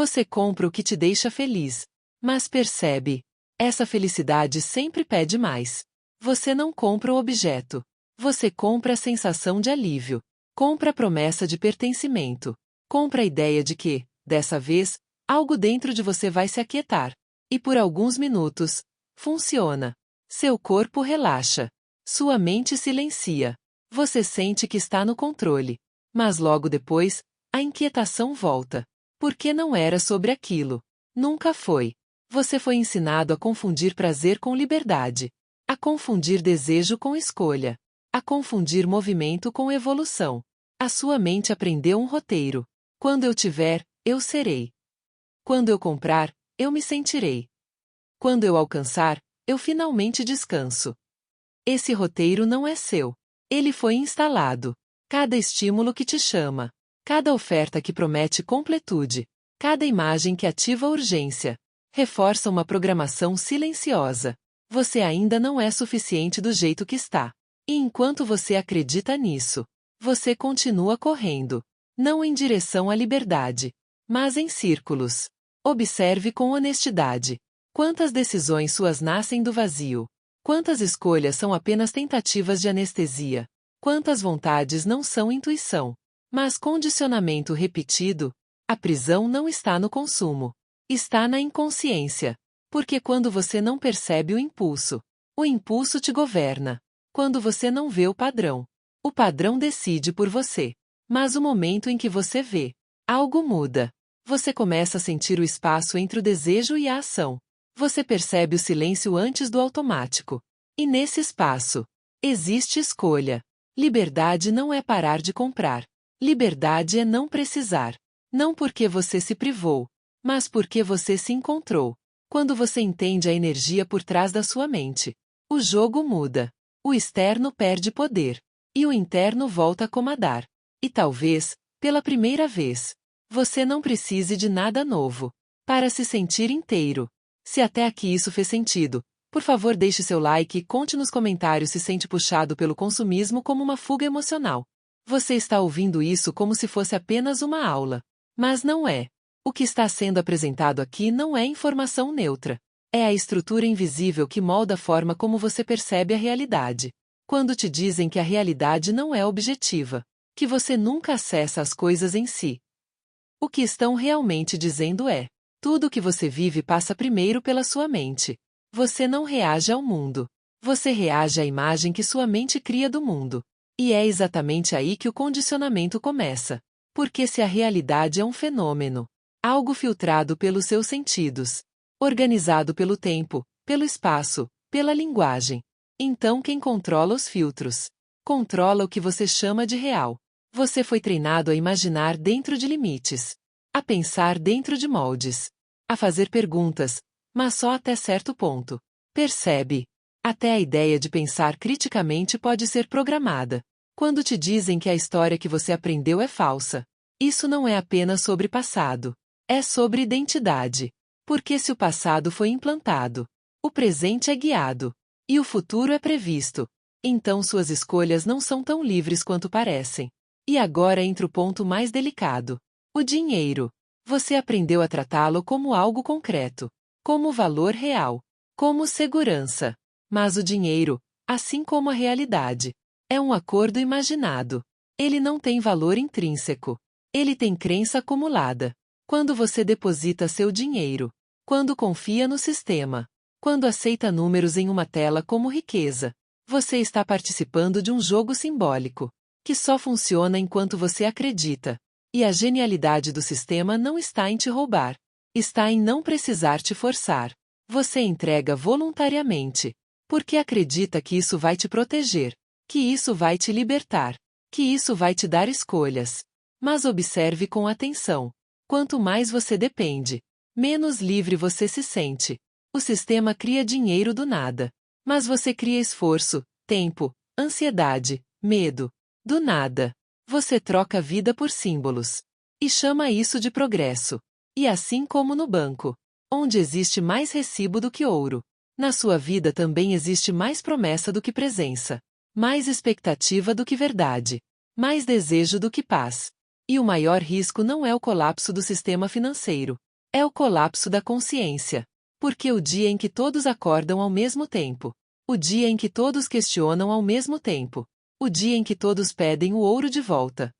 Você compra o que te deixa feliz. Mas percebe, essa felicidade sempre pede mais. Você não compra o objeto. Você compra a sensação de alívio. Compra a promessa de pertencimento. Compra a ideia de que, dessa vez, algo dentro de você vai se aquietar. E por alguns minutos, funciona. Seu corpo relaxa. Sua mente silencia. Você sente que está no controle. Mas logo depois, a inquietação volta. Porque não era sobre aquilo. Nunca foi. Você foi ensinado a confundir prazer com liberdade. A confundir desejo com escolha. A confundir movimento com evolução. A sua mente aprendeu um roteiro. Quando eu tiver, eu serei. Quando eu comprar, eu me sentirei. Quando eu alcançar, eu finalmente descanso. Esse roteiro não é seu. Ele foi instalado. Cada estímulo que te chama. Cada oferta que promete completude. Cada imagem que ativa a urgência. Reforça uma programação silenciosa. Você ainda não é suficiente do jeito que está. E enquanto você acredita nisso, você continua correndo. Não em direção à liberdade, mas em círculos. Observe com honestidade. Quantas decisões suas nascem do vazio? Quantas escolhas são apenas tentativas de anestesia? Quantas vontades não são intuição, mas condicionamento repetido? A prisão não está no consumo. Está na inconsciência. Porque quando você não percebe o impulso te governa. Quando você não vê o padrão decide por você. Mas o momento em que você vê, algo muda. Você começa a sentir o espaço entre o desejo e a ação. Você percebe o silêncio antes do automático. E nesse espaço, existe escolha. Liberdade não é parar de comprar. Liberdade é não precisar. Não porque você se privou, mas porque você se encontrou. Quando você entende a energia por trás da sua mente, o jogo muda. O externo perde poder. E o interno volta a comandar. E talvez, pela primeira vez, você não precise de nada novo para se sentir inteiro. Se até aqui isso fez sentido, por favor deixe seu like e conte nos comentários se sente puxado pelo consumismo como uma fuga emocional. Você está ouvindo isso como se fosse apenas uma aula. Mas não é. O que está sendo apresentado aqui não é informação neutra. É a estrutura invisível que molda a forma como você percebe a realidade. Quando te dizem que a realidade não é objetiva, que você nunca acessa as coisas em si, o que estão realmente dizendo é: tudo o que você vive passa primeiro pela sua mente. Você não reage ao mundo. Você reage à imagem que sua mente cria do mundo. E é exatamente aí que o condicionamento começa. Porque se a realidade é um fenômeno, algo filtrado pelos seus sentidos, organizado pelo tempo, pelo espaço, pela linguagem, então quem controla os filtros? Controla o que você chama de real. Você foi treinado a imaginar dentro de limites, a pensar dentro de moldes, a fazer perguntas, mas só até certo ponto. Percebe? Até a ideia de pensar criticamente pode ser programada. Quando te dizem que a história que você aprendeu é falsa, isso não é apenas sobre passado. É sobre identidade. Porque se o passado foi implantado, o presente é guiado, e o futuro é previsto, então suas escolhas não são tão livres quanto parecem. E agora entra o ponto mais delicado. O dinheiro. Você aprendeu a tratá-lo como algo concreto, como valor real, como segurança. Mas o dinheiro, assim como a realidade, é um acordo imaginado. Ele não tem valor intrínseco. Ele tem crença acumulada. Quando você deposita seu dinheiro, quando confia no sistema, quando aceita números em uma tela como riqueza, você está participando de um jogo simbólico, que só funciona enquanto você acredita. E a genialidade do sistema não está em te roubar. Está em não precisar te forçar. Você entrega voluntariamente, porque acredita que isso vai te proteger, que isso vai te libertar, que isso vai te dar escolhas. Mas observe com atenção. Quanto mais você depende, menos livre você se sente. O sistema cria dinheiro do nada. Mas você cria esforço, tempo, ansiedade, medo. Do nada. Você troca a vida por símbolos. E chama isso de progresso. E assim como no banco, onde existe mais recibo do que ouro, na sua vida também existe mais promessa do que presença, mais expectativa do que verdade, mais desejo do que paz. E o maior risco não é o colapso do sistema financeiro. É o colapso da consciência. Porque o dia em que todos acordam ao mesmo tempo. O dia em que todos questionam ao mesmo tempo. O dia em que todos pedem o ouro de volta.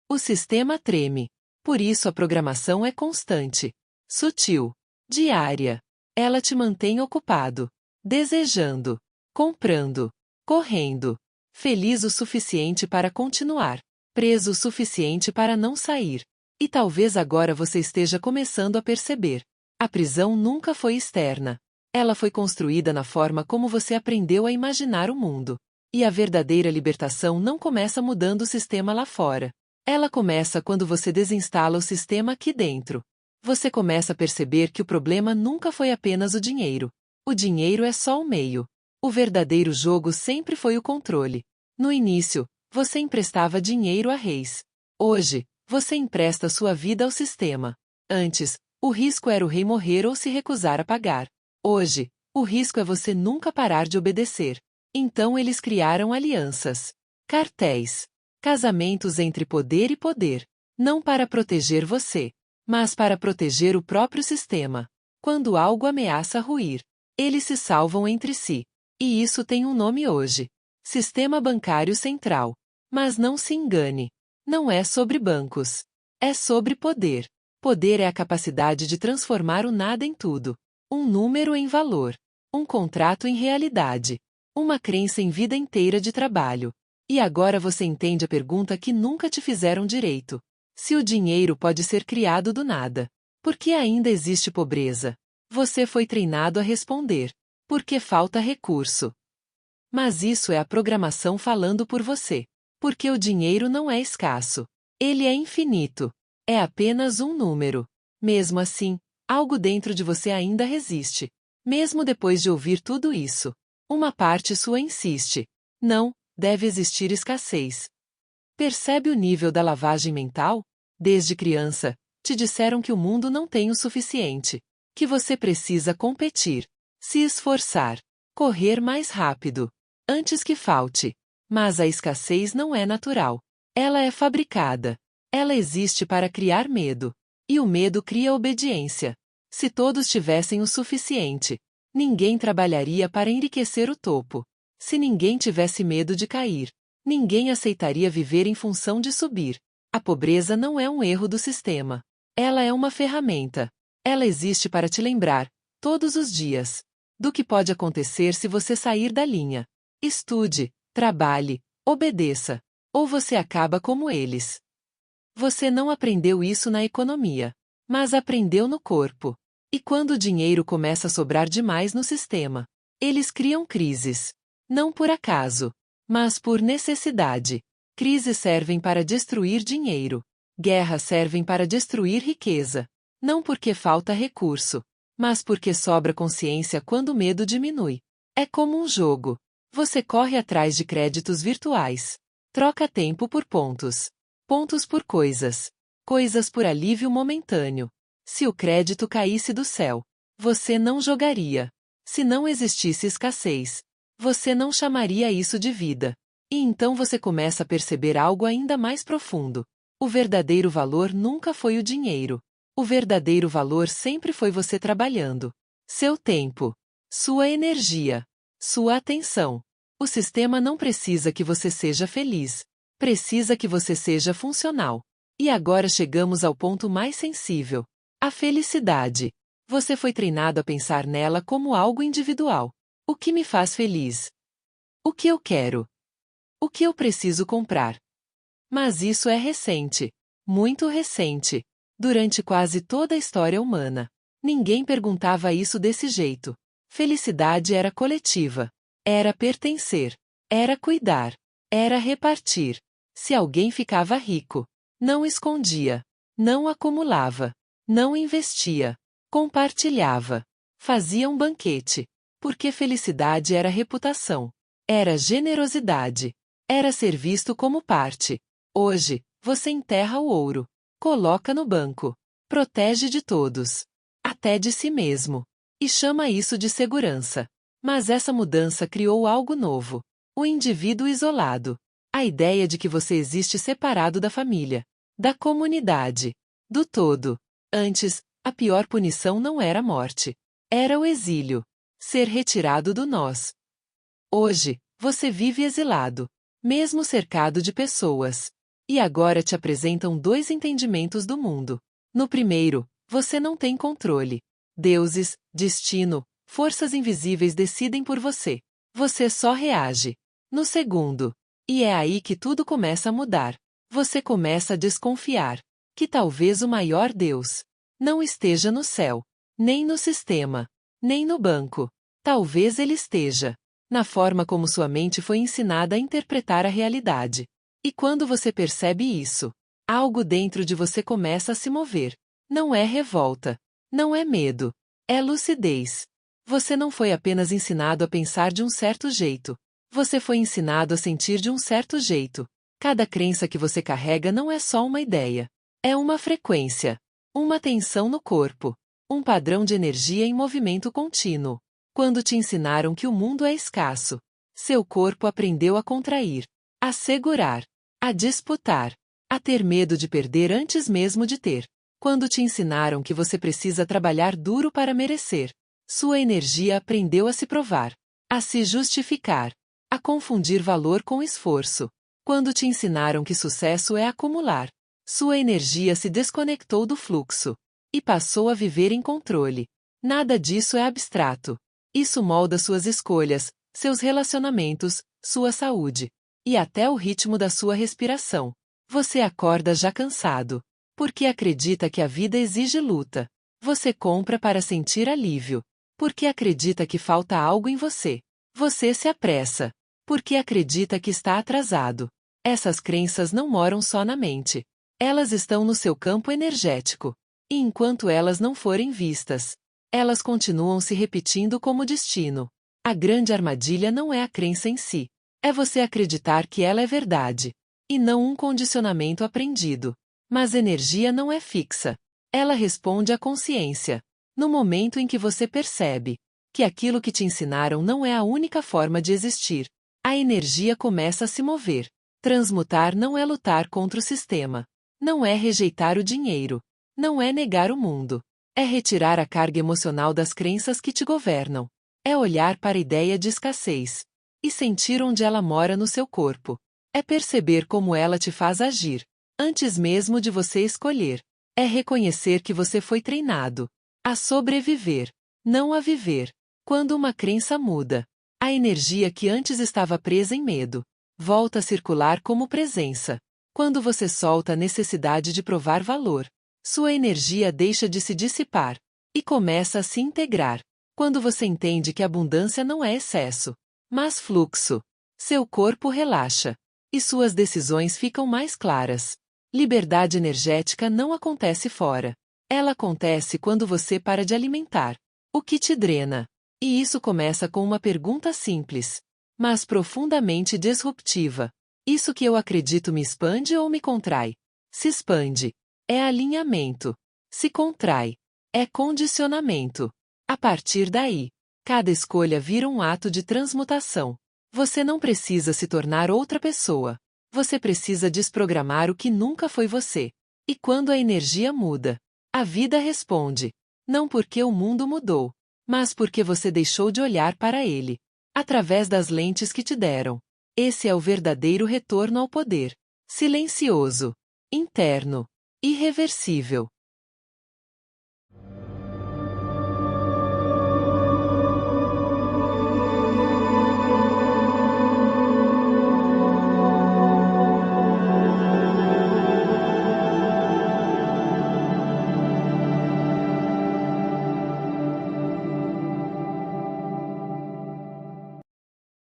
O sistema treme. Por isso a programação é constante. Sutil. Diária. Ela te mantém ocupado. Desejando. Comprando. Correndo. Feliz o suficiente para continuar. Preso o suficiente para não sair. E talvez agora você esteja começando a perceber. A prisão nunca foi externa. Ela foi construída na forma como você aprendeu a imaginar o mundo. E a verdadeira libertação não começa mudando o sistema lá fora. Ela começa quando você desinstala o sistema aqui dentro. Você começa a perceber que o problema nunca foi apenas o dinheiro. O dinheiro é só o meio. O verdadeiro jogo sempre foi o controle. No início, você emprestava dinheiro a reis. Hoje, você empresta sua vida ao sistema. Antes, o risco era o rei morrer ou se recusar a pagar. Hoje, o risco é você nunca parar de obedecer. Então eles criaram alianças. Cartéis. Casamentos entre poder e poder. Não para proteger você, mas para proteger o próprio sistema. Quando algo ameaça ruir, eles se salvam entre si. E isso tem um nome hoje. Sistema bancário central. Mas não se engane. Não é sobre bancos. É sobre poder. Poder é a capacidade de transformar o nada em tudo. Um número em valor. Um contrato em realidade. Uma crença em vida inteira de trabalho. E agora você entende a pergunta que nunca te fizeram direito. Se o dinheiro pode ser criado do nada, por que ainda existe pobreza? Você foi treinado a responder. Porque falta recurso. Mas isso é a programação falando por você. Porque o dinheiro não é escasso. Ele é infinito. É apenas um número. Mesmo assim, algo dentro de você ainda resiste. Mesmo depois de ouvir tudo isso. Uma parte sua insiste. Não, deve existir escassez. Percebe o nível da lavagem mental? Desde criança, te disseram que o mundo não tem o suficiente. Que você precisa competir. Se esforçar. Correr mais rápido. Antes que falte. Mas a escassez não é natural. Ela é fabricada. Ela existe para criar medo. E o medo cria obediência. Se todos tivessem o suficiente, ninguém trabalharia para enriquecer o topo. Se ninguém tivesse medo de cair, ninguém aceitaria viver em função de subir. A pobreza não é um erro do sistema. Ela é uma ferramenta. Ela existe para te lembrar, todos os dias, do que pode acontecer se você sair da linha. Estude, trabalhe, obedeça. Ou você acaba como eles. Você não aprendeu isso na economia, mas aprendeu no corpo. E quando o dinheiro começa a sobrar demais no sistema, eles criam crises. Não por acaso, mas por necessidade. Crises servem para destruir dinheiro. Guerras servem para destruir riqueza. Não porque falta recurso, mas porque sobra consciência quando o medo diminui. É como um jogo. Você corre atrás de créditos virtuais. Troca tempo por pontos. Pontos por coisas. Coisas por alívio momentâneo. Se o crédito caísse do céu, você não jogaria. Se não existisse escassez, você não chamaria isso de vida. E então você começa a perceber algo ainda mais profundo. O verdadeiro valor nunca foi o dinheiro. O verdadeiro valor sempre foi você trabalhando. Seu tempo. Sua energia. Sua atenção. O sistema não precisa que você seja feliz. Precisa que você seja funcional. E agora chegamos ao ponto mais sensível. A felicidade. Você foi treinado a pensar nela como algo individual. O que me faz feliz? O que eu quero? O que eu preciso comprar? Mas isso é recente. Muito recente. Durante quase toda a história humana, ninguém perguntava isso desse jeito. Felicidade era coletiva. Era pertencer. Era cuidar. Era repartir. Se alguém ficava rico, não escondia. Não acumulava. Não investia. Compartilhava. Fazia um banquete. Porque felicidade era reputação. Era generosidade. Era ser visto como parte. Hoje, você enterra o ouro. Coloca no banco. Protege de todos. Até de si mesmo. E chama isso de segurança. Mas essa mudança criou algo novo. O indivíduo isolado. A ideia de que você existe separado da família. Da comunidade. Do todo. Antes, A pior punição não era a morte. Era o exílio. Ser retirado do nós. Hoje, você vive exilado, mesmo cercado de pessoas. E agora te apresentam dois entendimentos do mundo. No primeiro, você não tem controle. Deuses, destino, forças invisíveis decidem por você. Você só reage. No segundo, e é aí que tudo começa a mudar. Você começa a desconfiar que talvez o maior Deus não esteja no céu, nem no sistema, nem no banco. Talvez ele esteja na forma como sua mente foi ensinada a interpretar a realidade. E quando você percebe isso, algo dentro de você começa a se mover. Não é revolta, não é medo, é lucidez. Você não foi apenas ensinado a pensar de um certo jeito. Você foi ensinado a sentir de um certo jeito. Cada crença que você carrega não é só uma ideia. É uma frequência, uma tensão no corpo, um padrão de energia em movimento contínuo. Quando te ensinaram que o mundo é escasso, seu corpo aprendeu a contrair, a segurar, a disputar, a ter medo de perder antes mesmo de ter. Quando te ensinaram que você precisa trabalhar duro para merecer, sua energia aprendeu a se provar, a se justificar, a confundir valor com esforço. Quando te ensinaram que sucesso é acumular, sua energia se desconectou do fluxo e passou a viver em controle. Nada disso é abstrato. Isso molda suas escolhas, seus relacionamentos, sua saúde e até o ritmo da sua respiração. Você acorda já cansado, porque acredita que a vida exige luta. Você compra para sentir alívio, porque acredita que falta algo em você. Você se apressa, porque acredita que está atrasado. Essas crenças não moram só na mente. Elas estão no seu campo energético. E enquanto elas não forem vistas, elas continuam se repetindo como destino. A grande armadilha não é a crença em si. É você acreditar que ela é verdade. E não um condicionamento aprendido. Mas energia não é fixa. Ela responde à consciência. No momento em que você percebe que aquilo que te ensinaram não é a única forma de existir, a energia começa a se mover. Transmutar não é lutar contra o sistema. Não é rejeitar o dinheiro. Não é negar o mundo. É retirar a carga emocional das crenças que te governam. É olhar para a ideia de escassez e sentir onde ela mora no seu corpo. É perceber como ela te faz agir, antes mesmo de você escolher. É reconhecer que você foi treinado a sobreviver, não a viver. Quando uma crença muda, a energia que antes estava presa em medo volta a circular como presença. Quando você solta a necessidade de provar valor, sua energia deixa de se dissipar e começa a se integrar. Quando você entende que abundância não é excesso, mas fluxo, seu corpo relaxa e suas decisões ficam mais claras. Liberdade energética não acontece fora. Ela acontece quando você para de alimentar o que te drena. E isso começa com uma pergunta simples, mas profundamente disruptiva. Isso que eu acredito me expande ou me contrai? Se expande, é alinhamento. Se contrai, é condicionamento. A partir daí, cada escolha vira um ato de transmutação. Você não precisa se tornar outra pessoa. Você precisa desprogramar o que nunca foi você. E quando a energia muda, a vida responde. Não porque o mundo mudou, mas porque você deixou de olhar para ele através das lentes que te deram. Esse é o verdadeiro retorno ao poder. Silencioso, interno, irreversível.